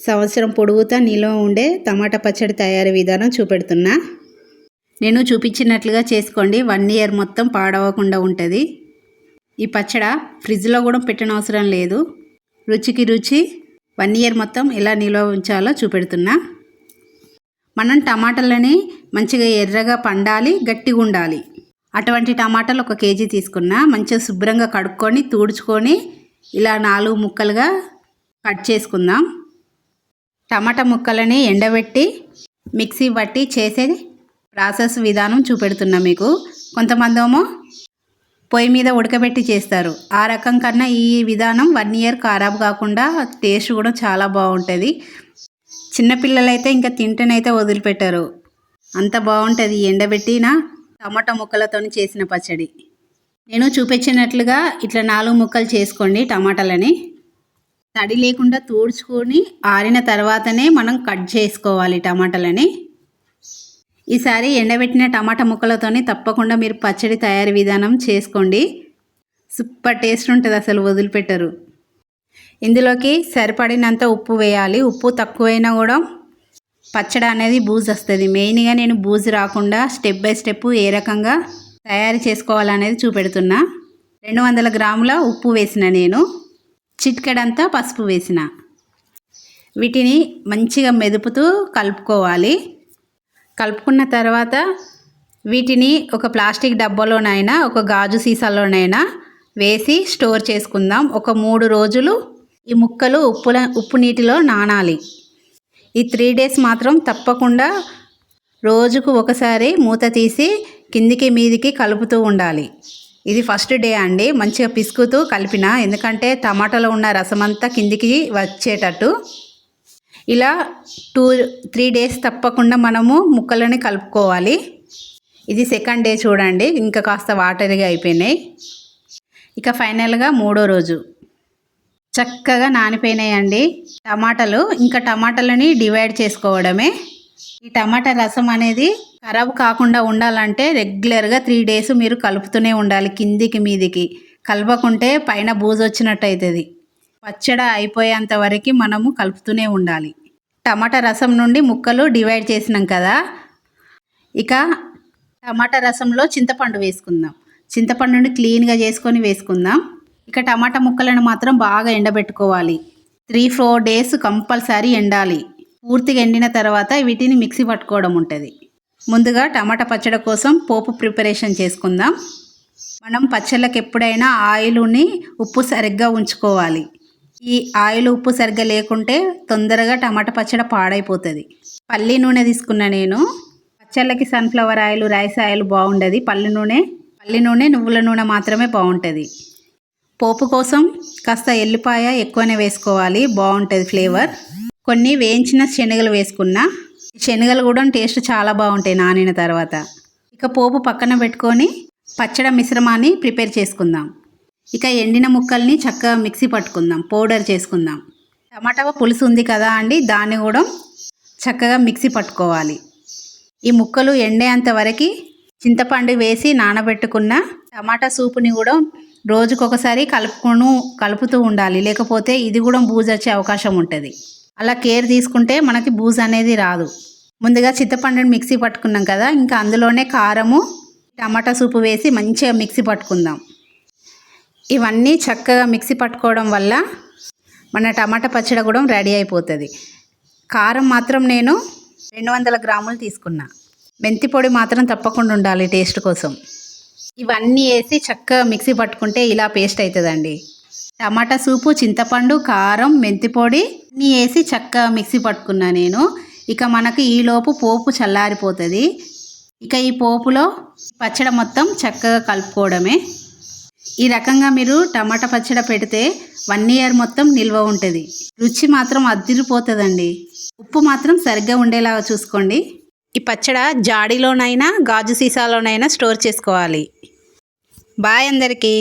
సంవత్సరం పొడుగుతా నిల్వ ఉండే టమాటా పచ్చడి తయారీ విధానం చూపెడుతున్నా. నేను చూపించినట్లుగా చేసుకోండి. 1 ఇయర్ మొత్తం పాడవకుండా ఉంటుంది. ఈ పచ్చడి ఫ్రిడ్జ్లో కూడా పెట్టనవసరం లేదు. రుచికి రుచి 1 ఇయర్ మొత్తం ఎలా నిల్వ ఉంచాలో చూపెడుతున్నా. మనం టమాటాలని మంచిగా ఎర్రగా పండాలి, గట్టిగా ఉండాలి. అటువంటి టమాటాలు 1 కేజీ తీసుకున్నా. మంచిగా శుభ్రంగా కడుక్కొని తుడుచుకొని ఇలా 4 ముక్కలుగా కట్ చేసుకుందాం. టమాటా ముక్కలని ఎండబెట్టి మిక్సీ పట్టి చేసే ప్రాసెస్ విధానం చూపెడుతున్నా మీకు. కొంతమంది ఏమో పొయ్యి మీద ఉడకబెట్టి చేస్తారు. ఆ రకం కన్నా ఈ విధానం 1 ఇయర్ ఖరాబ్ కాకుండా టేస్ట్ కూడా చాలా బాగుంటుంది. చిన్నపిల్లలైతే ఇంకా తింటేనైతే వదిలిపెట్టరు, అంత బాగుంటుంది ఎండబెట్టిన టమాటా ముక్కలతో చేసిన పచ్చడి. నేను చూపించినట్లుగా ఇట్లా 4 ముక్కలు చేసుకోండి. టమాటాలని తడి లేకుండా తుడుచుకొని ఆరిన తర్వాతనే మనం కట్ చేసుకోవాలి టమాటాలని. ఈసారి ఎండబెట్టిన టమాటా ముక్కలతోని తప్పకుండా మీరు పచ్చడి తయారీ విధానం చేసుకోండి. సూపర్ టేస్ట్ ఉంటుంది, అసలు వదిలిపెట్టరు. ఇందులోకి సరిపడినంత ఉప్పు వేయాలి. ఉప్పు తక్కువైనా కూడా పచ్చడి అనేది బూజు వస్తుంది. మెయిన్గా నేను బూజు రాకుండా స్టెప్ బై స్టెప్ ఏ రకంగా తయారు చేసుకోవాలనేది చూపెడుతున్నా. 200 గ్రాముల ఉప్పు వేసిన, నేను చిటికెడంతా పసుపు వేసిన. వీటిని మంచిగా మెదుపుతూ కలుపుకోవాలి. కలుపుకున్న తర్వాత వీటిని ఒక ప్లాస్టిక్ డబ్బాలోనైనా ఒక గాజు సీసాలోనైనా వేసి స్టోర్ చేసుకుందాం. ఒక 3 రోజులు ఈ ముక్కలు ఉప్పు నీటిలో నానాలి. ఈ 3 డేస్ మాత్రం తప్పకుండా రోజుకు ఒకసారి మూత తీసి కిందికి మీదికి కలుపుతూ ఉండాలి. ఇది ఫస్ట్ డే అండి. మంచిగా పిసుకుతూ కలిపిన, ఎందుకంటే టమాటాలో ఉన్న రసం అంతా కిందికి వచ్చేటట్టు. ఇలా 2-3 డేస్ తప్పకుండా మనము ముక్కలని కలుపుకోవాలి. ఇది సెకండ్ డే చూడండి, ఇంకా కాస్త వాటరీగా అయిపోయినాయి. ఇక ఫైనల్గా 3వ రోజు చక్కగా నానిపోయినాయండి టమాటాలు. ఇంకా టమాటాలని డివైడ్ చేసుకోవడమే. ఈ టమాటా రసం అనేది ఖరాబ్ కాకుండా ఉండాలంటే రెగ్యులర్గా 3 డేస్ మీరు కలుపుతూనే ఉండాలి. కిందికి మీదికి కలపకుంటే పైన బూజు వచ్చినట్టు అవుతుంది. పచ్చడి అయిపోయేంత వరకు మనము కలుపుతూనే ఉండాలి. టమాటా రసం నుండి ముక్కలు డివైడ్ చేసినాం కదా, ఇక టమాటా రసంలో చింతపండు వేసుకుందాం. చింతపండుని క్లీన్గా చేసుకొని వేసుకుందాం. ఇక టమాటా ముక్కలను మాత్రం బాగా ఎండబెట్టుకోవాలి. 3-4 డేస్ కంపల్సరీ ఎండాలి. పూర్తిగా ఎండిన తర్వాత వీటిని మిక్సీ పట్టుకోవడం ఉంటుంది. ముందుగా టమాటా పచ్చడి కోసం పోపు ప్రిపరేషన్ చేసుకుందాం. మనం పచ్చళ్ళకి ఎప్పుడైనా ఆయిల్ని ఉప్పు సరిగ్గా ఉంచుకోవాలి. ఈ ఆయిల్ ఉప్పు సరిగ్గా లేకుంటే తొందరగా టమాటా పచ్చడి పాడైపోతుంది. పల్లి నూనె తీసుకున్నా నేను. పచ్చళ్ళకి సన్ఫ్లవర్ ఆయిల్, రైస్ ఆయిల్ బాగుండదు. పల్లి నూనె, నువ్వుల నూనె మాత్రమే బాగుంటుంది. పోపు కోసం కాస్త ఎల్లిపాయ ఎక్కువనే వేసుకోవాలి, బాగుంటుంది ఫ్లేవర్. కొన్ని వేయించిన శనగలు వేసుకున్నా. శనగలు కూడా టేస్ట్ చాలా బాగుంటాయి నానిన తర్వాత. ఇక పోపు పక్కన పెట్టుకొని పచ్చడి మిశ్రమాన్ని ప్రిపేర్ చేసుకుందాం. ఇక ఎండిన ముక్కల్ని చక్కగా మిక్సీ పట్టుకుందాం, పౌడర్ చేసుకుందాం. టమాటా పులుసు ఉంది కదా అండి, దాన్ని కూడా చక్కగా మిక్సీ పట్టుకోవాలి. ఈ ముక్కలు ఎండేంత వరకు చింతపండు వేసి నానబెట్టుకున్న టమాటా సూపుని కూడా రోజుకొకసారి కలుపుతూ ఉండాలి. లేకపోతే ఇది కూడా బూజు వచ్చే అవకాశం ఉంటుంది. అలా కేర్ తీసుకుంటే మనకి బూజు అనేది రాదు. ముందుగా చింతపండుని మిక్సీ పట్టుకున్నాం కదా, ఇంకా అందులోనే కారము, టమాటా సూపు వేసి మంచిగా మిక్సీ పట్టుకుందాం. ఇవన్నీ చక్కగా మిక్సీ పట్టుకోవడం వల్ల మన టమాటా పచ్చడి కూడా రెడీ అయిపోతుంది. కారం మాత్రం నేను 200 గ్రాములు తీసుకున్నా. మెంతి పొడి మాత్రం తప్పకుండా ఉండాలి టేస్ట్ కోసం. ఇవన్నీ వేసి చక్కగా మిక్సీ పట్టుకుంటే ఇలా పేస్ట్ అవుతుందండి. టమాటా సూపు, చింతపండు, కారం, మెంతి పొడి అన్నీ వేసి చక్కగా మిక్సీ పట్టుకున్నా నేను. ఇక మనకి ఈలోపు పోపు చల్లారిపోతుంది. ఇక ఈ పోపులో పచ్చడి మొత్తం చక్కగా కలుపుకోవడమే. ఈ రకంగా మీరు టమాటా పచ్చడి పెడితే 1 ఇయర్ మొత్తం నిల్వ ఉంటుంది. రుచి మాత్రం అదిరిపోతుందండి. ఉప్పు మాత్రం సరిగ్గా ఉండేలాగా చూసుకోండి. ఈ పచ్చడి జాడీలోనైనా గాజు సీసాలోనైనా స్టోర్ చేసుకోవాలి. బాయ్ అందరికీ.